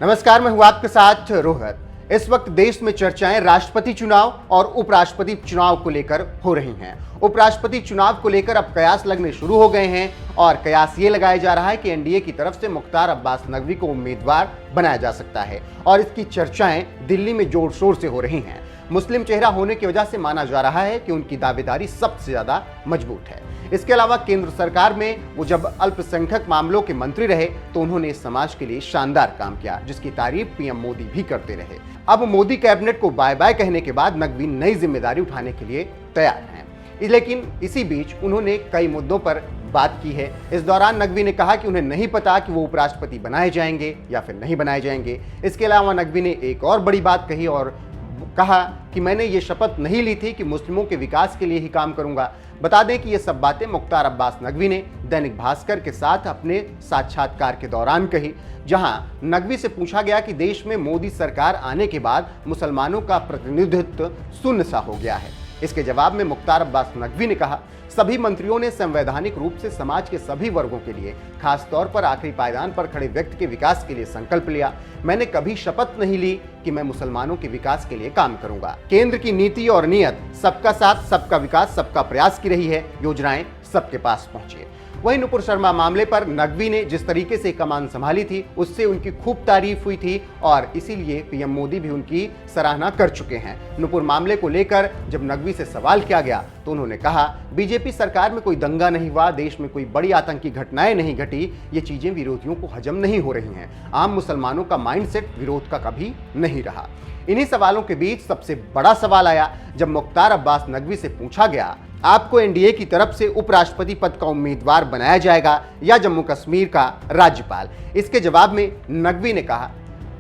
नमस्कार, मैं हूं आपके साथ रोहित। इस वक्त देश में चर्चाएं राष्ट्रपति चुनाव और उपराष्ट्रपति चुनाव को लेकर हो रही हैं। उपराष्ट्रपति चुनाव को लेकर अब कयास लगने शुरू हो गए हैं और कयास ये लगाया जा रहा है कि एनडीए की तरफ से मुख्तार अब्बास नकवी को उम्मीदवार बनाया जा सकता है और इसकी चर्चाएं दिल्ली में जोर शोर से हो रही हैं। मुस्लिम चेहरा होने की वजह से माना जा रहा है कि उनकी दावेदारी सबसे ज्यादा मजबूत है। इसके अलावा केंद्र सरकार में वो जब अल्पसंख्यक मामलों के मंत्री रहे तो उन्होंने समाज के लिए शानदार काम किया, जिसकी तारीफ पीएम मोदी भी करते रहे। अब मोदी कैबिनेट को बाय बाय कहने के बाद नकवी नई जिम्मेदारी उठाने के लिए तैयार हैं। लेकिन इसी बीच उन्होंने कई मुद्दों पर बात की है। इस दौरान नकवी ने कहा कि उन्हें नहीं पता कि वो उपराष्ट्रपति बनाए जाएंगे या फिर नहीं बनाए जाएंगे। इसके अलावा नकवी ने एक और बड़ी बात कही और कहा कि मैंने ये शपथ नहीं ली थी कि मुस्लिमों के विकास के लिए ही काम करूंगा। बता दें कि ये सब बातें मुख्तार अब्बास नकवी ने दैनिक भास्कर के साथ अपने साक्षात्कार के दौरान कही, जहां नकवी से पूछा गया कि देश में मोदी सरकार आने के बाद मुसलमानों का प्रतिनिधित्व शून्य सा हो गया है। इसके जवाब में मुख्तार अब्बास नकवी ने कहा, सभी मंत्रियों ने संवैधानिक रूप से समाज के सभी वर्गों के लिए, खास तौर पर आखिरी पायदान पर खड़े व्यक्ति के विकास के लिए संकल्प लिया। मैंने कभी शपथ नहीं ली कि मैं मुसलमानों के विकास के लिए काम करूंगा। केंद्र की नीति और नीयत सबका साथ, सबका विकास, सबका प्रयास की रही है। योजनाएं सबके पास पहुंची है। वहीं नुपुर शर्मा मामले पर नकवी ने जिस तरीके से कमान संभाली थी उससे उनकी खूब तारीफ हुई थी और इसीलिए पीएम मोदी भी उनकी सराहना कर चुके हैं। नुपुर मामले को लेकर जब नकवी से सवाल किया गया तो उन्होंने कहा, बीजेपी सरकार में कोई दंगा नहीं हुआ, देश में कोई बड़ी आतंकी घटनाएं नहीं घटी, ये चीजें विरोधियों को हजम नहीं हो रही हैं। आम मुसलमानों का माइंडसेट विरोध का कभी नहीं रहा। इन्हीं सवालों के बीच सबसे बड़ा सवाल आया जब मुख्तार अब्बास नकवी से पूछा गया, आपको एनडीए की तरफ से उपराष्ट्रपति पद का उम्मीदवार बनाया जाएगा या जम्मू कश्मीर का राज्यपाल। इसके जवाब में नकवी ने कहा,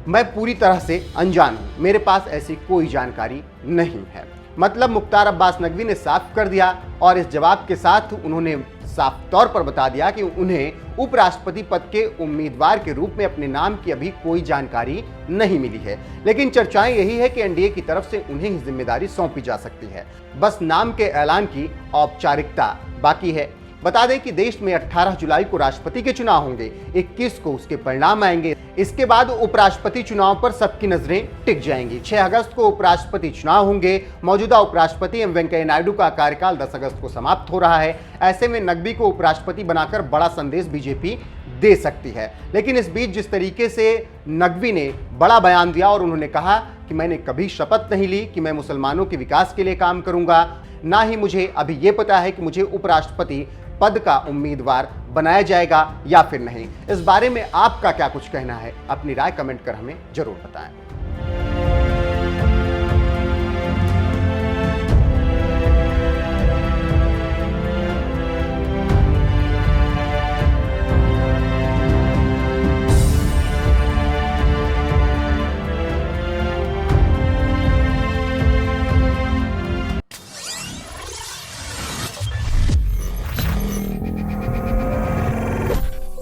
मैं पूरी तरह से अनजान हूं, मेरे पास ऐसी कोई जानकारी नहीं है। मतलब मुख्तार अब्बास नकवी ने साफ कर दिया और इस जवाब के साथ उन्होंने साफ तौर पर बता दिया कि उन्हें उपराष्ट्रपति पद के उम्मीदवार के रूप में अपने नाम की अभी कोई जानकारी नहीं मिली है। लेकिन चर्चाएं यही है कि एनडीए की तरफ से उन्हें ही जिम्मेदारी सौंपी जा सकती है। बस नाम के ऐलान की औपचारिकता बाकी है। बता दें कि देश में 18 जुलाई को राष्ट्रपति के चुनाव होंगे, 21 को उसके परिणाम आएंगे। इसके बाद उपराष्ट्रपति चुनाव पर सबकी नजरें टिक जाएंगी। 6 अगस्त को उपराष्ट्रपति चुनाव होंगे। मौजूदा उपराष्ट्रपति एम वेंकैया नायडू का कार्यकाल 10 अगस्त को समाप्त हो रहा है। ऐसे में नकवी को उपराष्ट्रपति बनाकर बड़ा संदेश बीजेपी दे सकती है। लेकिन इस बीच जिस तरीके से नकवी ने बड़ा बयान दिया और उन्होंने कहा कि मैंने कभी शपथ नहीं ली कि मैं मुसलमानों के विकास के लिए काम करूंगा, ना ही मुझे अभी ये पता है कि मुझे उपराष्ट्रपति पद का उम्मीदवार बनाया जाएगा या फिर नहीं। इस बारे में आपका क्या कुछ कहना है? अपनी राय कमेंट कर हमें जरूर बताएं।